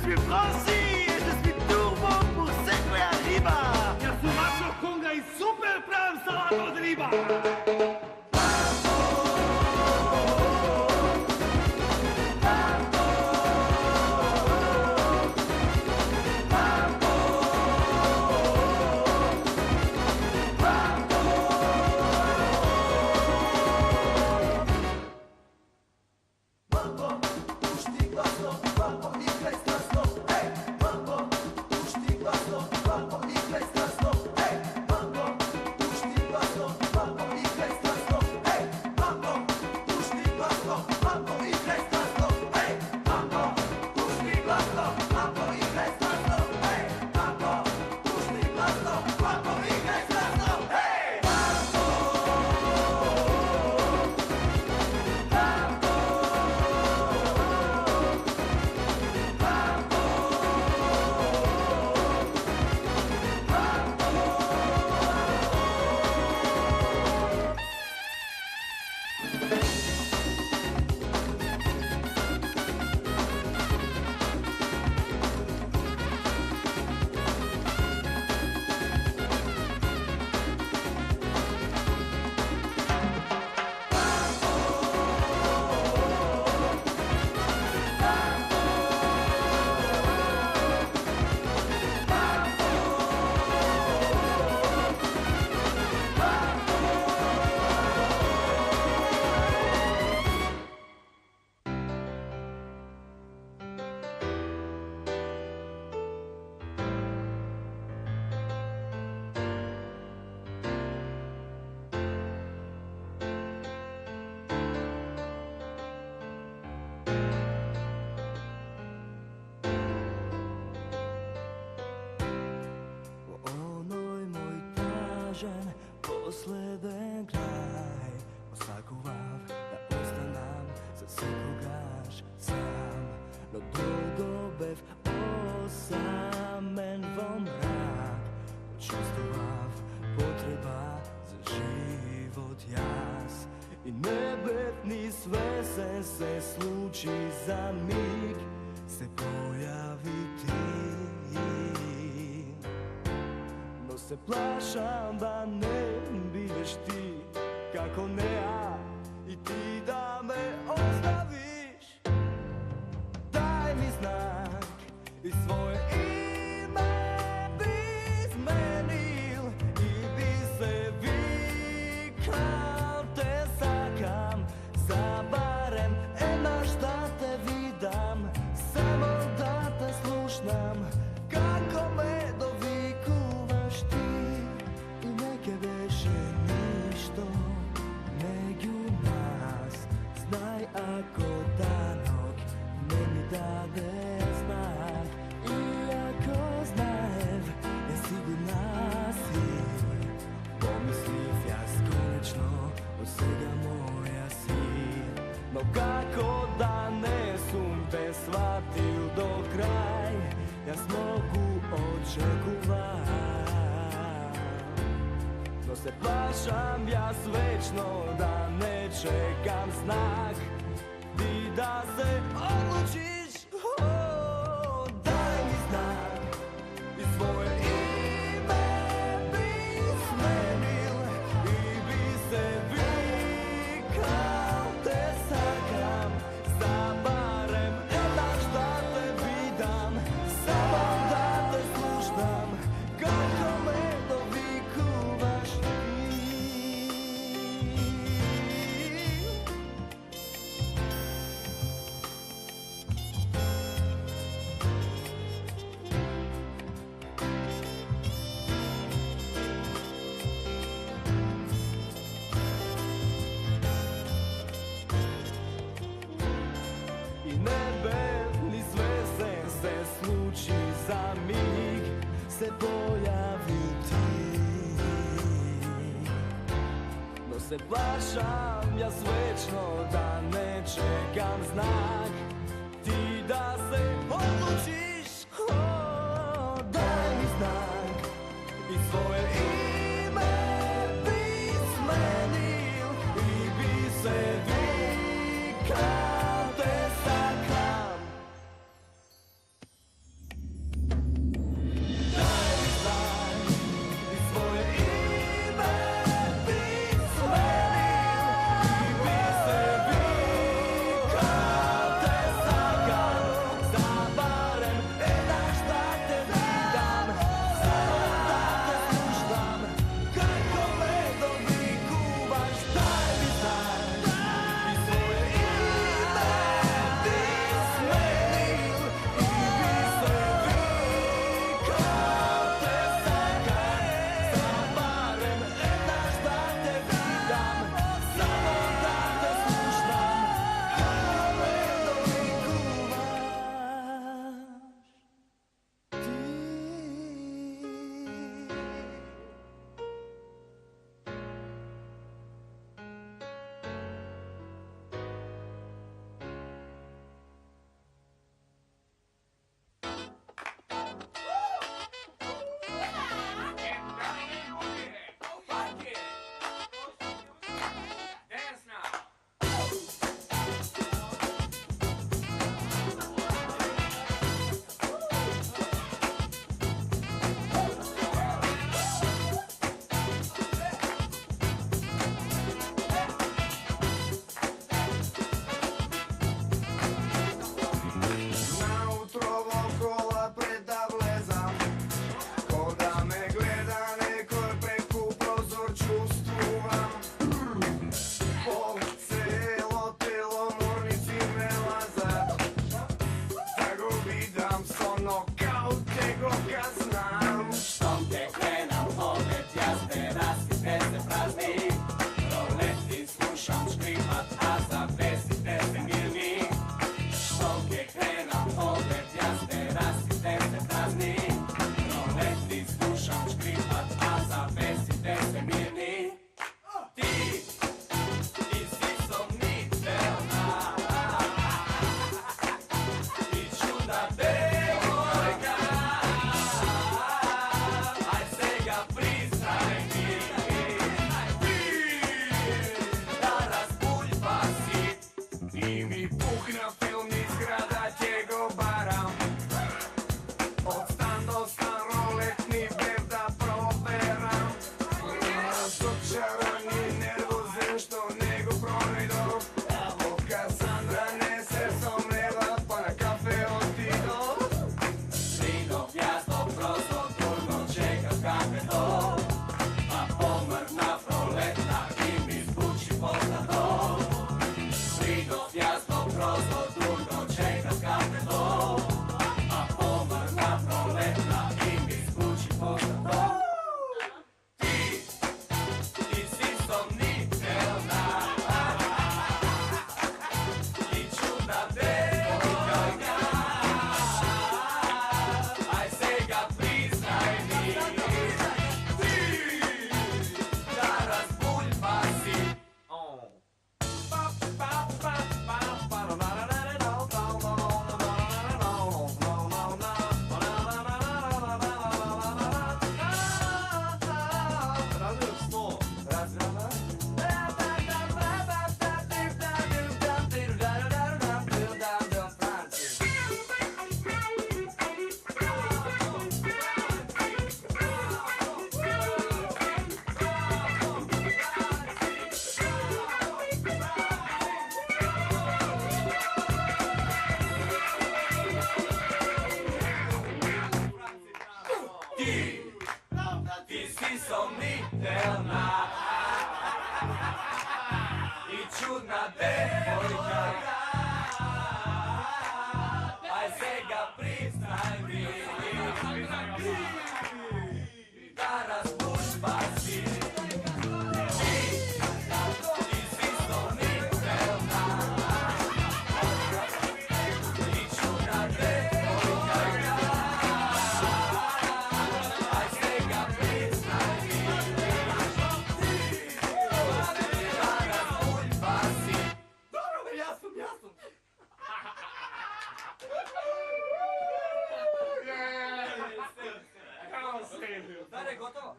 suis Franci et je suis turbo pour secouer arriba. Ja su mačo konga i super prav salatu od riba. Posleden kraj osakuvav da ostanam za sekogaž sam. No dolgo bev osamen vom mrak počustovav potreba za život jas. I nebev ni svesen se sluči za mig se pojavi ti. No se plašam da ne budeš ti kako ne ja i ti da me ostaviš. Daj mi znak i svoje ime bi izmenil i bi se vikao te sakam. Za barem ena šta te vidam, samo da te slušnam kako me dovikuvaš ti. I neke veše ništo među nas, znaj ako danog ne mi dade znak. Iako znajev je sigurna si, pomisliv jas konečno od svega moja si. No kako da ne sum te shvatil do kraj, ja mogu očekuvat. No se plašam ja svečno da ne čekam znak, ti da se odlučiš. Daj mi znak i svoje ime bi izmenil i bi se vikao te sakam. Za barem jedan šta te vidam, samo da te slušam kako me dovikuvaš ti. I nebe ni svesen se sluči za mig se pojavi ti. No se plašam ja svečno da ne čekam znak, ti da se odlučiš. Daj mi znak i svoje ime bi izmenil i bi se vikao te sakam. сега приznaj mi da razbuš pasi. Dare, gotovo?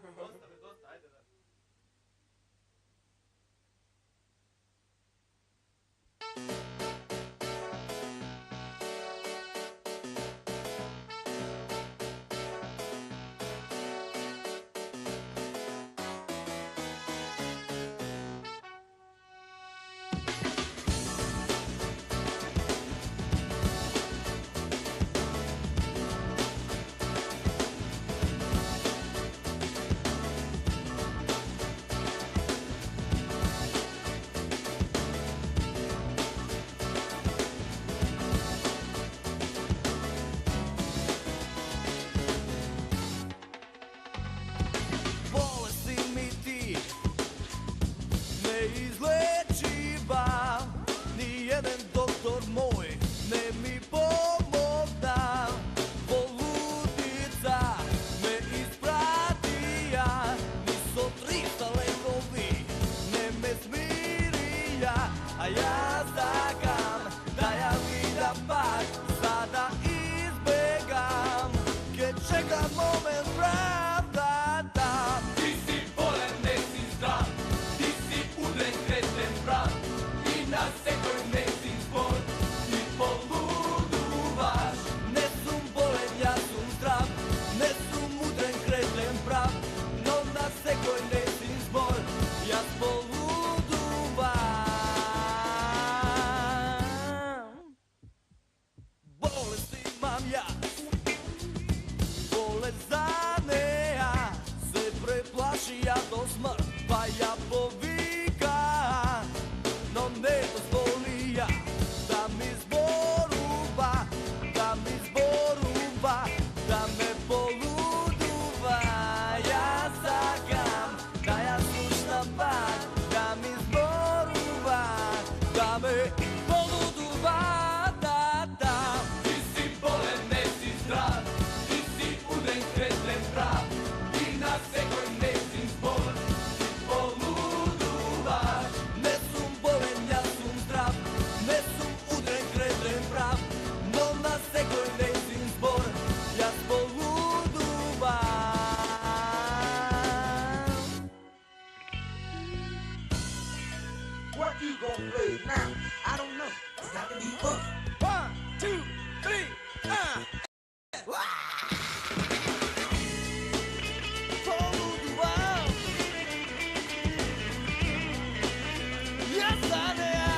Dosta, ajde da. Neizlečiva, nijedan doktor moj ne mi pomogna. Poludica me ispratija, niso 300 lekovi, ne me smirija. A ja zakam da ja vida pak sada izbegam, kad čekam moment pravda. Ti si bolen, ne si zdrav, ti si udren, kreten prav, i na sekoj ne si zbor, ti poluduvaš. Ne sum bolen, ja sum zdrav, ne sum udren, kreten prav, no na sekoj ne si zbor, ja poluduvam. Bolest imam ja, bolest zaneja, se preplaši ja do smrt, pa ja povika, no ne dozvoli ja da mi zboruva, da mi zboruva, da me poluduva. Ja zakam da ja slušam pak, da mi zboruva, da me poluduva. Ti si bolen, ne si zdrav, ti si udren, kreten prav, i na sekoj ne si zbor, ti poluduvaš. Ne sum bolen, ja sum zdrav, ne sum udren, kreten prav, no na sekoj ne si zbor, ja poluduvam. What you gonna play now? I don't know. It's got to be fun. 1, 2, 3, poluduvam. Ja zaneja,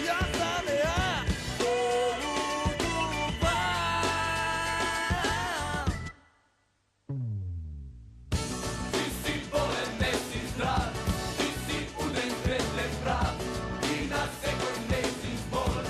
ja zaneja, poluduvam. Ti si bolen, ne si zdrav, ti si udren, kreten prav, i na sekoj ne si zbor,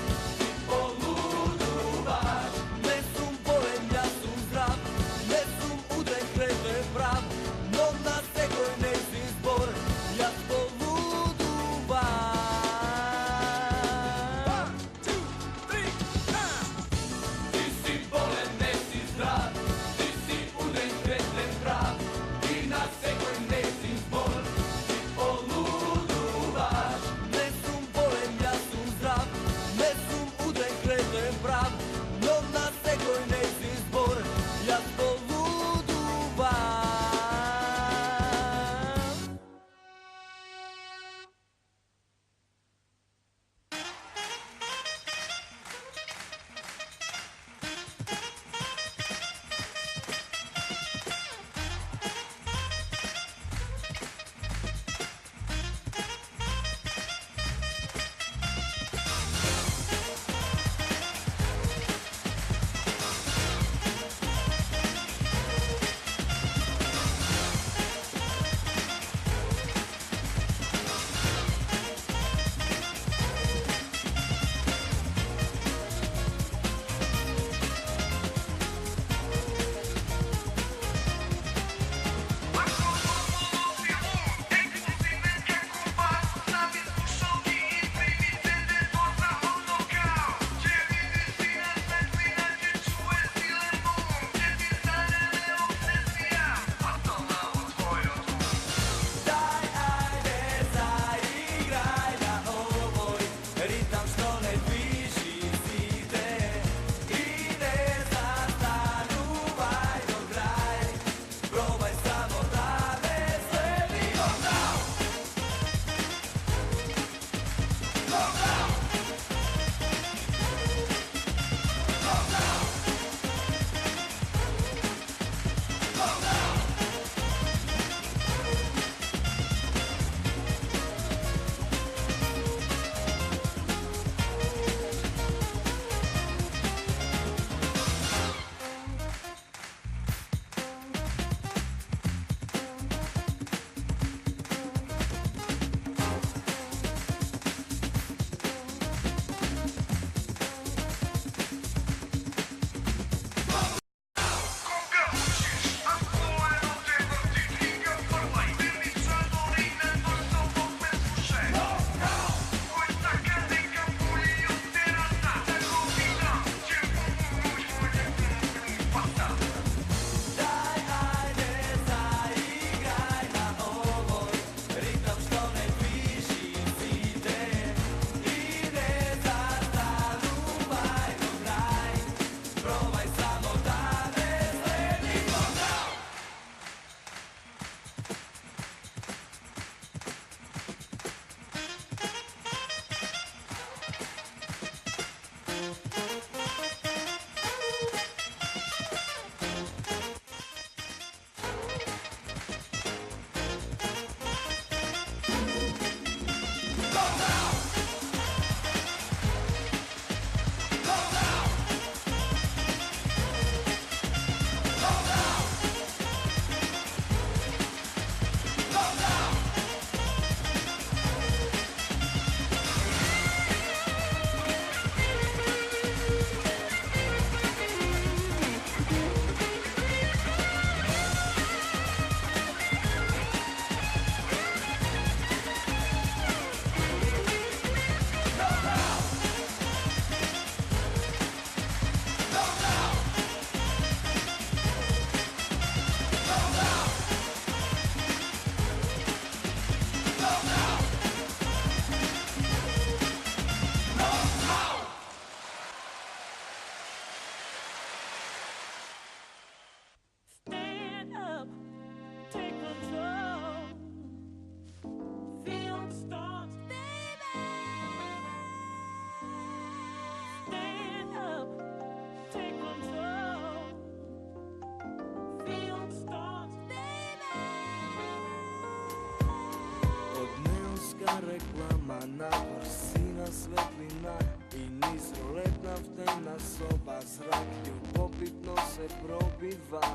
napor, sina svetlina i niz rolet naftena soba, zrak ljubopitno se probiva.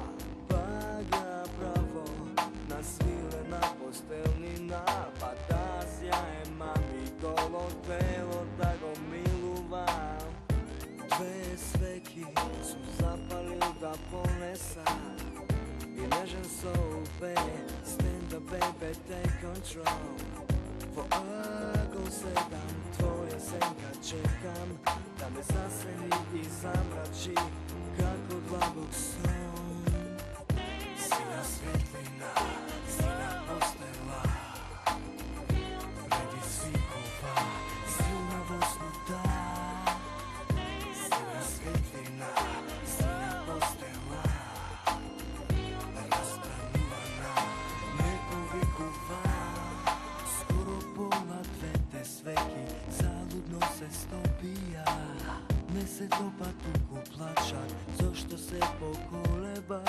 Paga pravo na svile na postelnina, fantazija je mami golo telo da go miluva. Dve sveki su zapalil da ponesa i nežan sobe, stand up baby take control. Polako sedam, tvoja senka čekam da me zaseni i zamrači kako dlabog son. Sina svetlina, sina postela, redi svikova, silna vosnuta. Sina svetlina, sina postela, rastanuvana, nepovikuva. Skoro pola dve sveki, zaludno se stopija. Ne se dopa tuku plačak, zašto se pokoleba.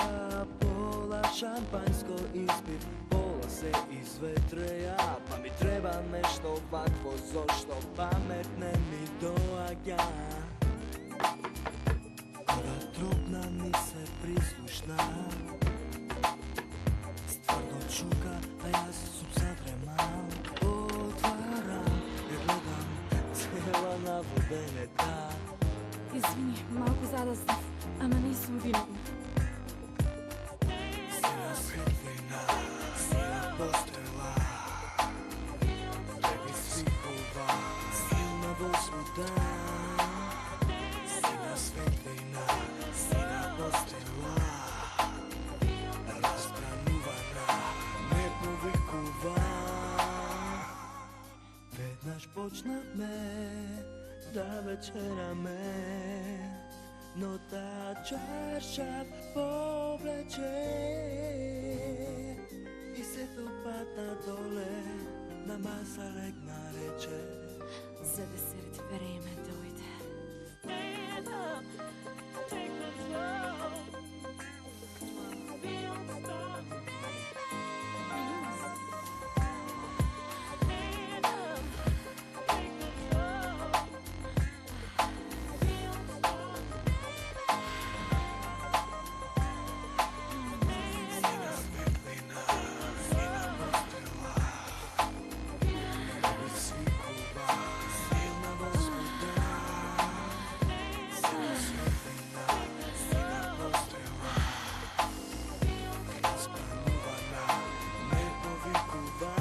Pola šampanjsko ispit, pola se izvetreja. Pa mi treba nešto ovakvo, zašto pametne mi doaga. Koda trupna mi se prislušna, stvarno čuka, a ja sam zadremal. Otvaram i gledam, cijela navodene da. Izvini, malko zadastiv, ama nisam vinovna. Sina svetlina, sina postela, tebi svikova, silna vosvuda. Sina svetlina, sina postela, rastanuvana, nepovikuva. Vednaš počna me da večera me, no ta čaršav povleče i se to pada dole, na masa legna reče. Za 10 vreme dojde. Stand up, take control. Feel the storm. Stand up, take control. Feel the storm. Sina svetlina, sina postela, tebi svikova, silna vosvuda. Sina svetlina, sina postela, raspanuvana, nepovikuva.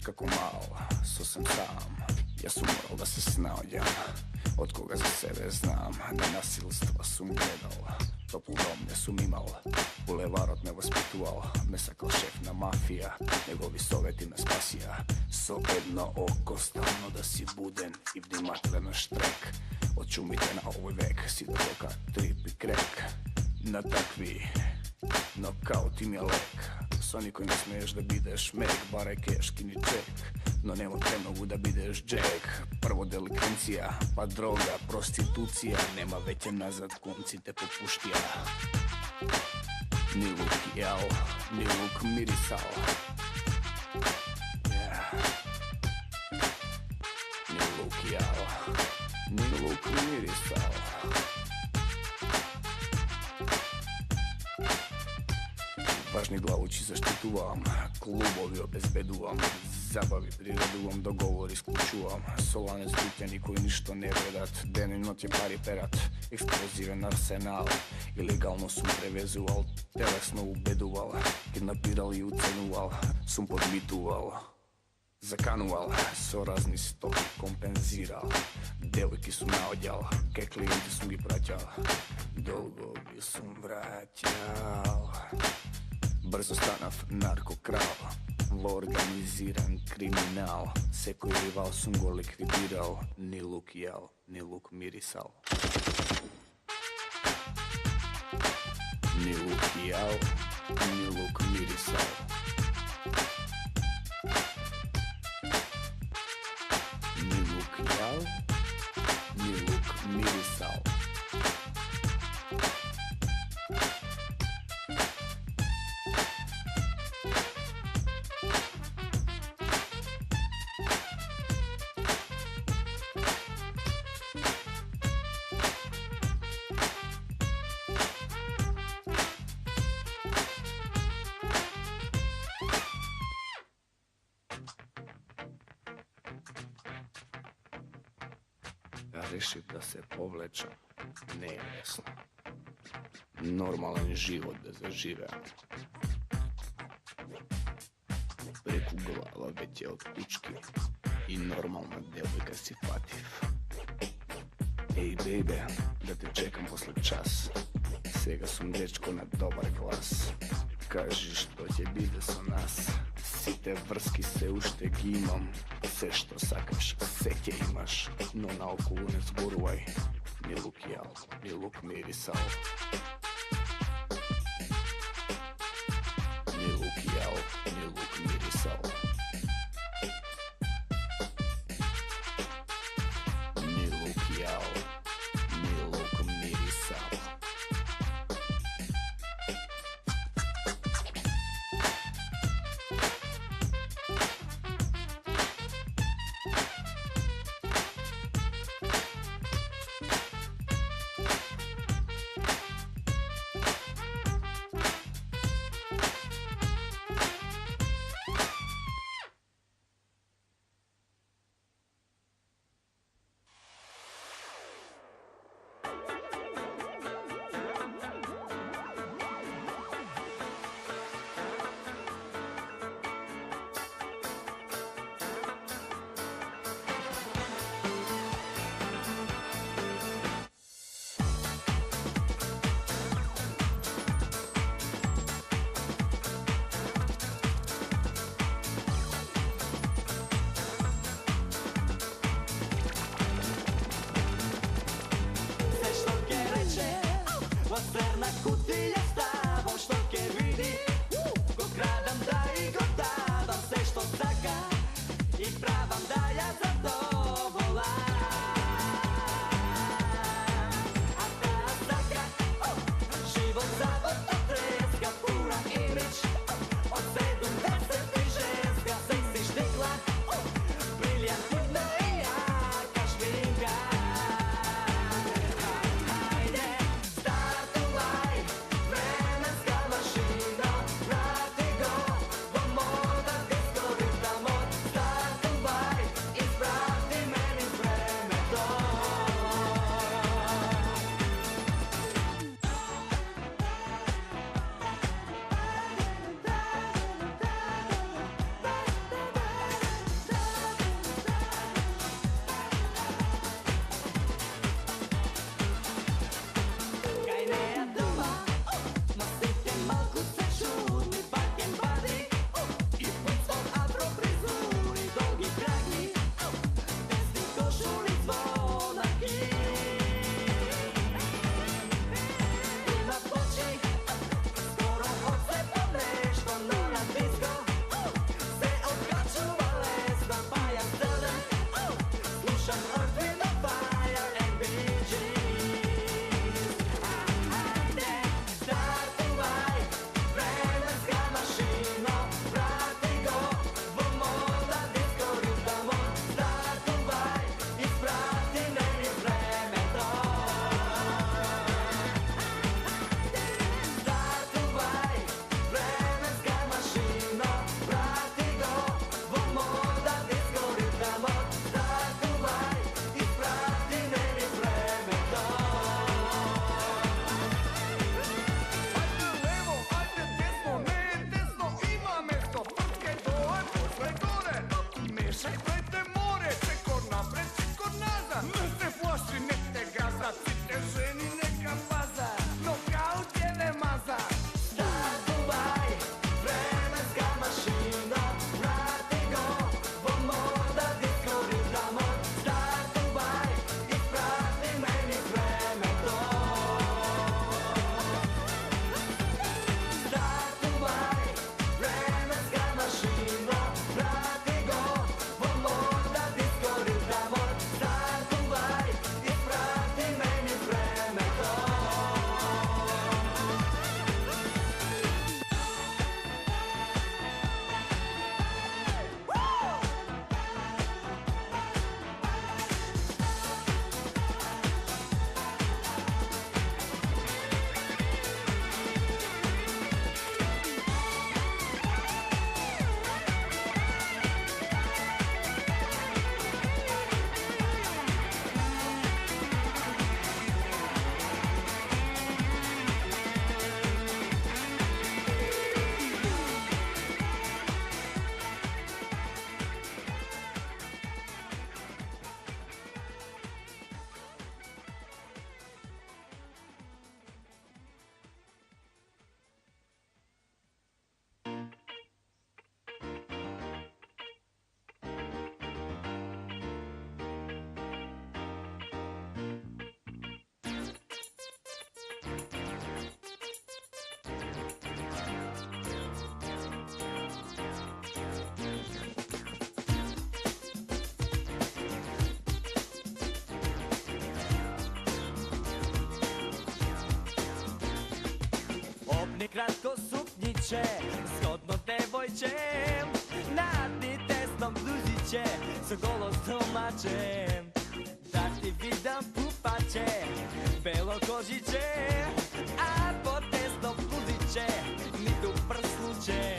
Kako mal, so sam sam, ja sam moral da se snađam. Od koga za sebe znam, da nasilstva sum gledal. Toplu dom ne sum imal, bulevarot me vaspitual. Me sakal šefna mafija, njegovi sovjeti me spasija. So jedno oko, stalno da si buden i bdi matleno štrek. Odčumite na ovoj vek, si do toka trip i krek. Na takvi, nokaut im je lek. Soni koji ne smiješ da bideš mek, baraj keš, kini ček. No nemo te mogu da bideš Jack. Prvo delikvencija, pa droga, prostitucija. Nema veće nazad, kunci te popuštija. Ni luk jao, ni luk mirisao. Ni luk jao, ni luk mirisao. Važni glavući zaštituvam, klubovi obezbeduvam, zabavi prireduvam, dogovor isključuvam. Solane zbutljeni koji ništo ne vredat, denim not je pari perat, eksploziven arsenal. Ilegalno sum prevezuval, telesno ubeduval, kidnapirali i ucenuval, sum podmituval. Zakanuval, sorazni stok kompenziral, devojki su naodjal, ke klijenti su mi praćal, dolgovi su vraćal. Brzo stanav narko kral, organiziran kriminal, se koji rival sam go likvidirao, ni luk jel, ni luk mirisal. Ni luk jel, ni luk mirisal. Ni luk jel, ni luk mirisal. Rešim da se povlečam, ne jasno. Normalan život da zaživem. Preku glava već je od kučki i normalna devojka si fativ. Ej baby, da te čekam posle čas, sega sam dečko na dobar glas. Kaži što će biti sa nas, site vrski se ušteg imam. Sve što sakaš, seke imaš, no na okulu ne zguruvaj. Ni luk jel, ni luk mirisal. Ni luk jel, ni luk mirisal. Ni luk jel, ni luk mirisal. Crna kutilja s tavom što ke vidi, ko kradam da i go davam sve što saka i pravam da ja zadovolam. A ta saka, život zavod od treska, pura imidž od 70 i ženska, seksi štikla, briljantna i jaka šminka. Hajde, startuj, vreme kratko suknjiće, zgodno devojče, nadni tesnom bluziće, sa golo stomače, da ti vidim pupaće, belo kožiće, a pod tesnom bluziće, ni tu prsluće.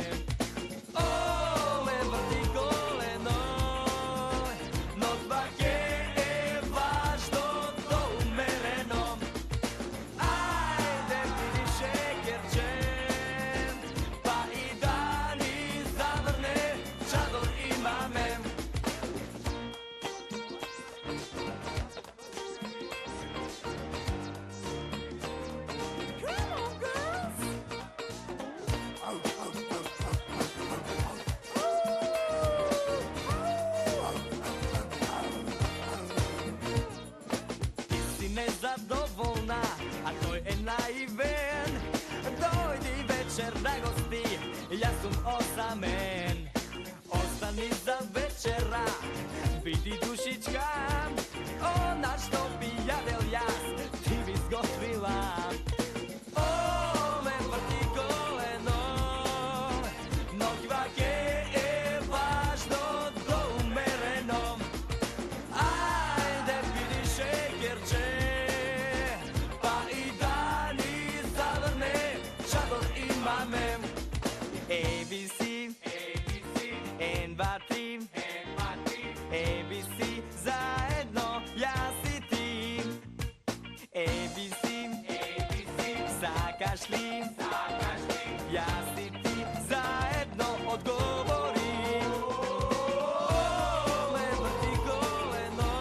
Ole, vrti koleno, no tvake je važno to umereno. Ajde vidi šekerče, pa i da ni zavrne, čador ima me. Nezadovoljna, a to je naiven. Dojdi večer na gosti, ja sam osamen. Ostani za večera, vidi dušička, ona što pijadel jas, ti bi zgotvila. Ole, vrti koleno, no kvake je važno do umereno. Ajde vidi šekerče, mame. ABC, N2, 3, ABC, zajedno ja si ti. ABC, zakašli, ja si ti, zajedno odgovori. Ole, vrti koleno,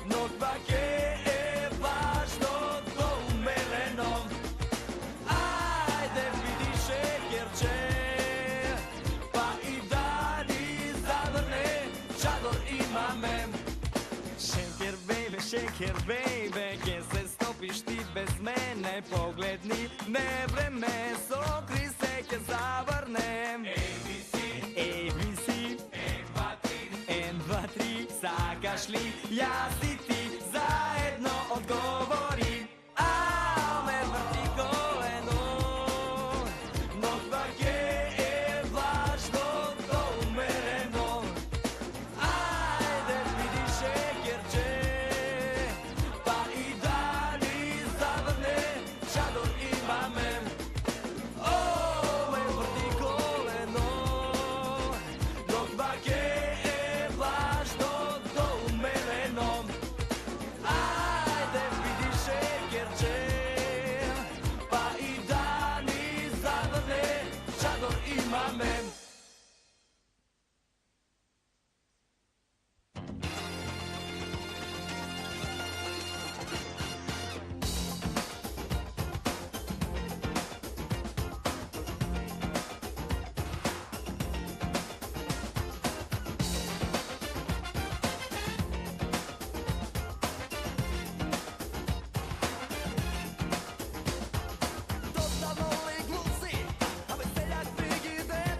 no kvake je važno to umereno. Shaker baby, gdje se stopiš ti bez mene? Pogledni, ne vreme, sokri se ke zavrnem. ABC, N2, 3, zakašli, ja si ti, zajedno odgovori. A me vrti koleno, no kvake je važno to umereno. Ajde vidi šekerče, mame. Totalno li gluci, a veseljak frigiden,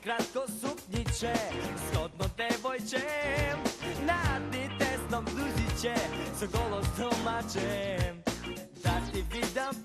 kratko suknjiće, shodno devojče, nadni tesnom bluziće, sa golo stomačem, da ti vidam